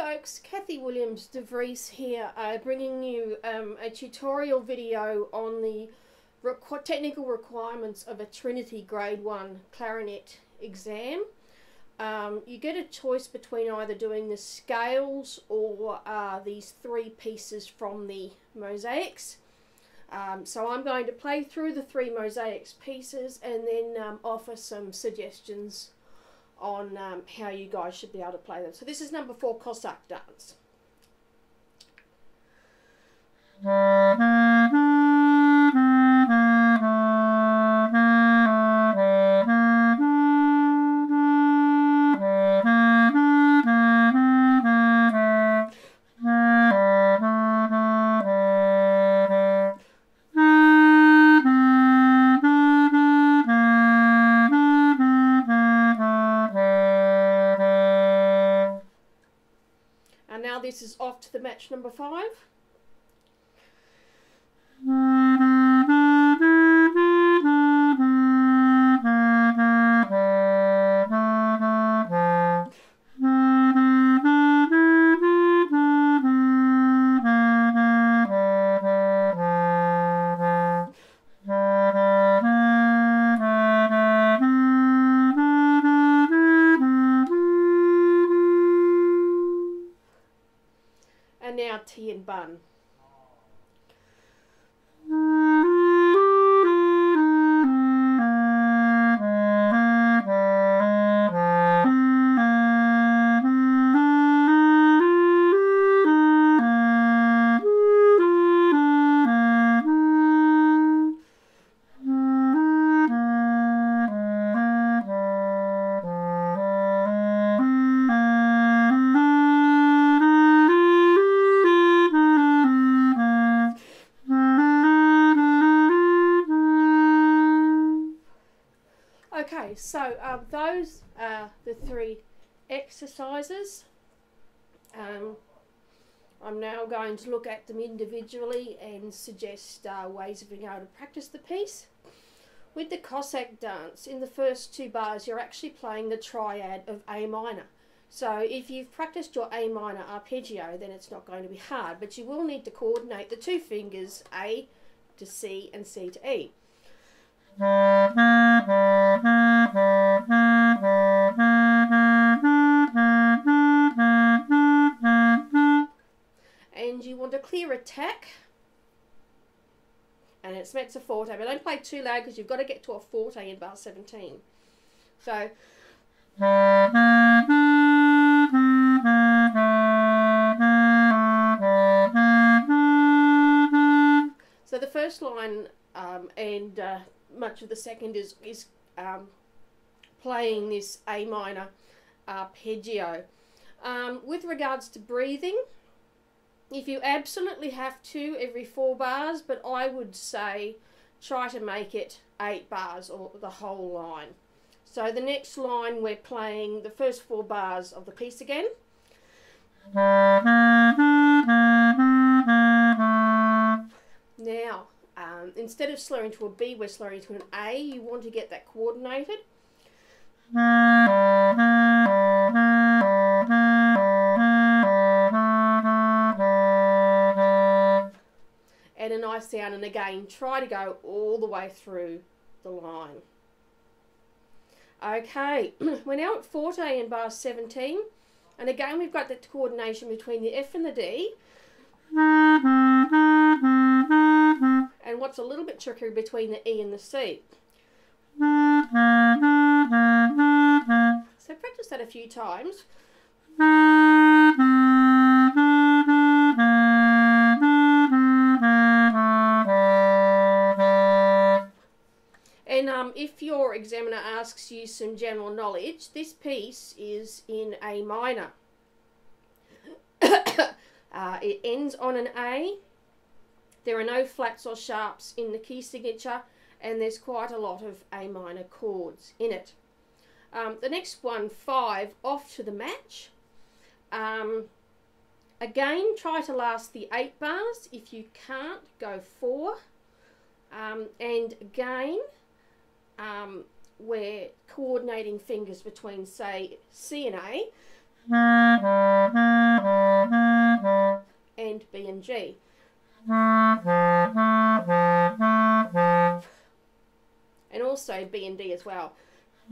folks, Kathy Williams-DeVries here, bringing you a tutorial video on the technical requirements of a Trinity Grade 1 clarinet exam. You get a choice between either doing the scales or these three pieces from the mosaics. So I'm going to play through the three mosaics pieces and then offer some suggestions on how you guys should be able to play them. So this is number 4, Cossack Dance. And now this is off to the match number 5. And now tea and bun. Okay, so those are the 3 exercises. I'm now going to look at them individually and suggest ways of being able to practice the piece. With the Cossack dance, in the first 2 bars you're actually playing the triad of A minor. So if you've practiced your A minor arpeggio, then it's not going to be hard, but you will need to coordinate the 2 fingers A to C and C to E. And you want a clear attack, and it's mezzo forte, but don't play too loud because you've got to get to a forte in bar 17. So the first line and much of the second is playing this A minor arpeggio. With regards to breathing, if you absolutely have to, every 4 bars, but I would say try to make it 8 bars or the whole line. So the next line we're playing the first 4 bars of the piece again. Now, instead of slurring to a B, we're slurring to an A. You want to get that coordinated. And a nice sound, and again, try to go all the way through the line. Okay, we're now at forte in bar 17, and again we've got that coordination between the F and the D. And what's a little bit trickier between the E and the C. So practice that a few times. And if your examiner asks you some general knowledge, this piece is in A minor. It ends on an A. There are no flats or sharps in the key signature, and there's quite a lot of A minor chords in it. The next one, 5, off to the match. Again, try to last the 8 bars. If you can't, go 4. And again, we're coordinating fingers between, say, C and A. and G. And also B and D as well.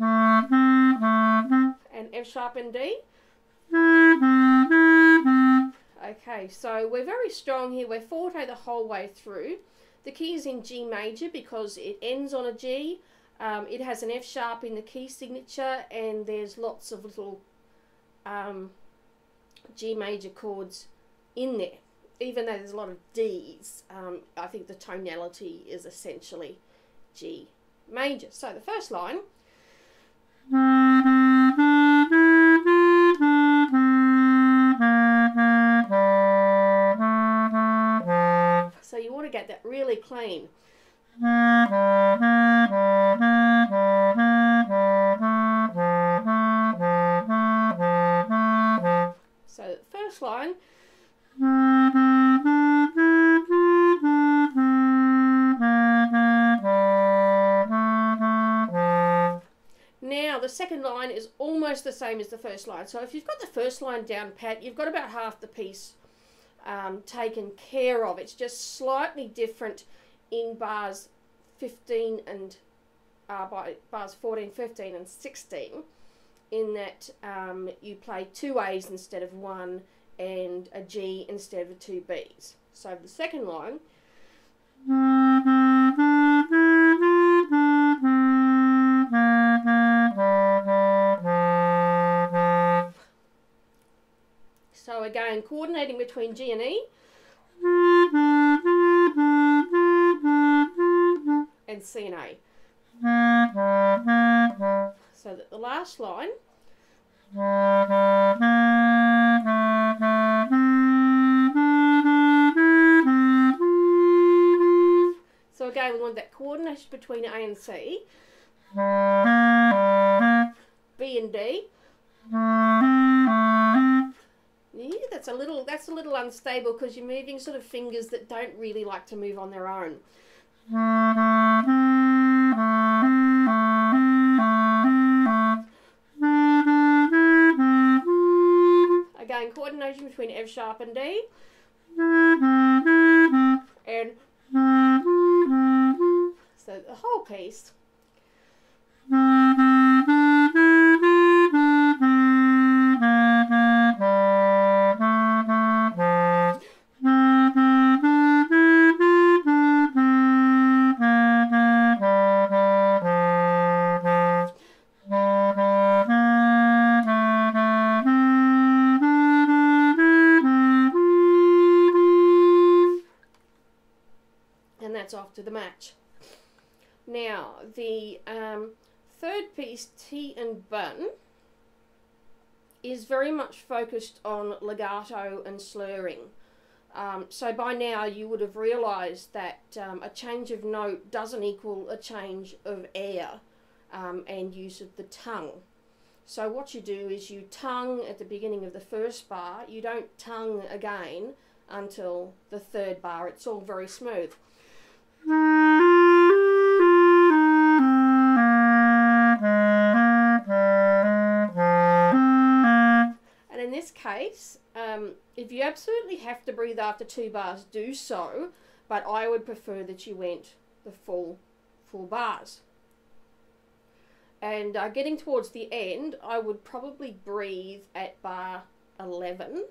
And F sharp and D. Okay, so we're very strong here. We're forte the whole way through. The key is in G major because it ends on a G. It has an F sharp in the key signature, and there's lots of little G major chords in there. Even though there's a lot of Ds, I think the tonality is essentially G major. So the first line. So you want to get that really clean. So the first line. Now the second line is almost the same as the first line. So if you've got the first line down pat, you've got about half the piece taken care of. It's just slightly different in bars 15 and by bars 14, 15 and 16, in that you play two A's instead of one and a G instead of two B's. So the second line. So again, coordinating between G and E and C and A. So that the last line. So again, we want that coordination between A and C, B and D. Yeah, that's a little unstable because you're moving sort of fingers that don't really like to move on their own. Again, coordination between F sharp and D, and so the whole piece. And that's off to the match. Now, the third piece, T and Bun, is very much focused on legato and slurring. So by now you would have realised that a change of note doesn't equal a change of air and use of the tongue. So what you do is you tongue at the beginning of the first bar. You don't tongue again until the third bar. It's all very smooth. And in this case, if you absolutely have to breathe after two bars, do so, but I would prefer that you went the full bars. And getting towards the end, I would probably breathe at bar 11,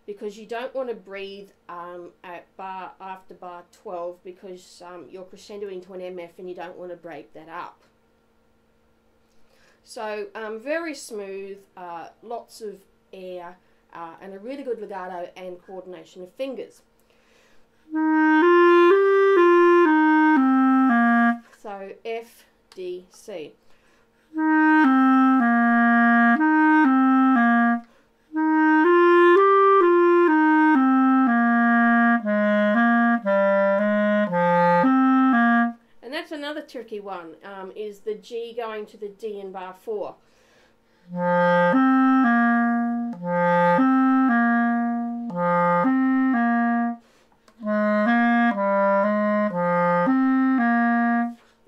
because you don't want to breathe after bar 12, because you're crescendoing to an MF and you don't want to break that up. So very smooth, lots of air, and a really good legato and coordination of fingers. So F, D, C. And that's another tricky one, is the G going to the D in bar 4.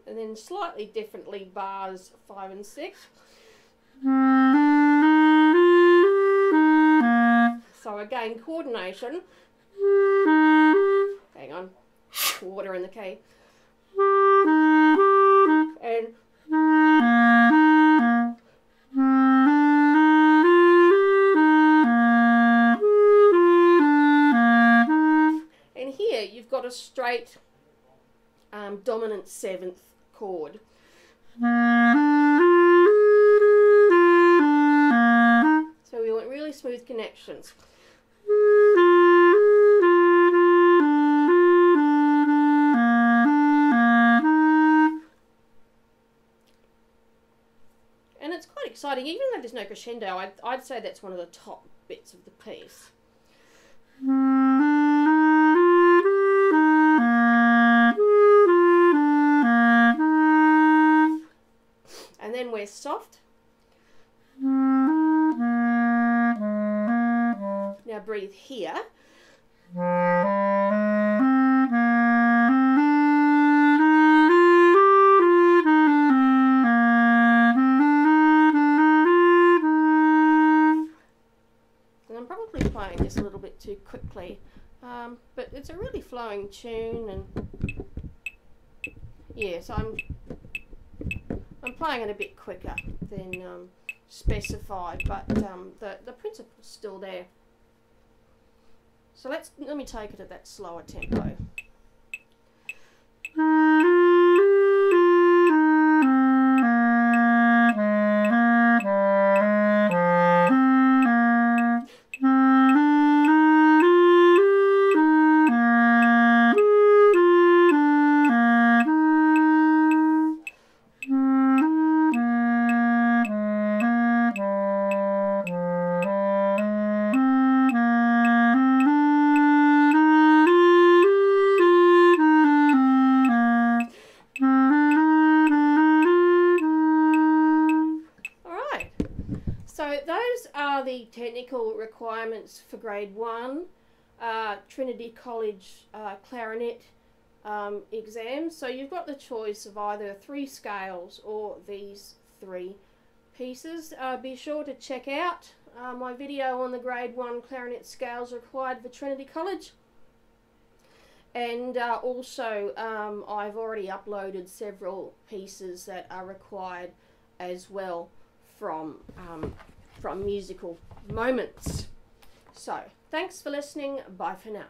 And then slightly differently bars 5 and 6. So again, coordination. hang on, quarter in the key, and here you've got a straight dominant 7th chord. So we want really smooth connections. And it's quite exciting, even though there's no crescendo. I'd say that's one of the top bits of the piece. And then we're soft. Now breathe here. And I'm probably playing this a little bit too quickly, but it's a really flowing tune, and yeah, so I'm playing it a bit quicker than specified, but the principle's still there. So let me take it at that slower tempo. So those are the technical requirements for grade 1 Trinity College clarinet exams. So you've got the choice of either 3 scales or these 3 pieces. Be sure to check out my video on the grade 1 clarinet scales required for Trinity College. And also I've already uploaded several pieces that are required as well from Musical Moments. So thanks for listening. Bye for now.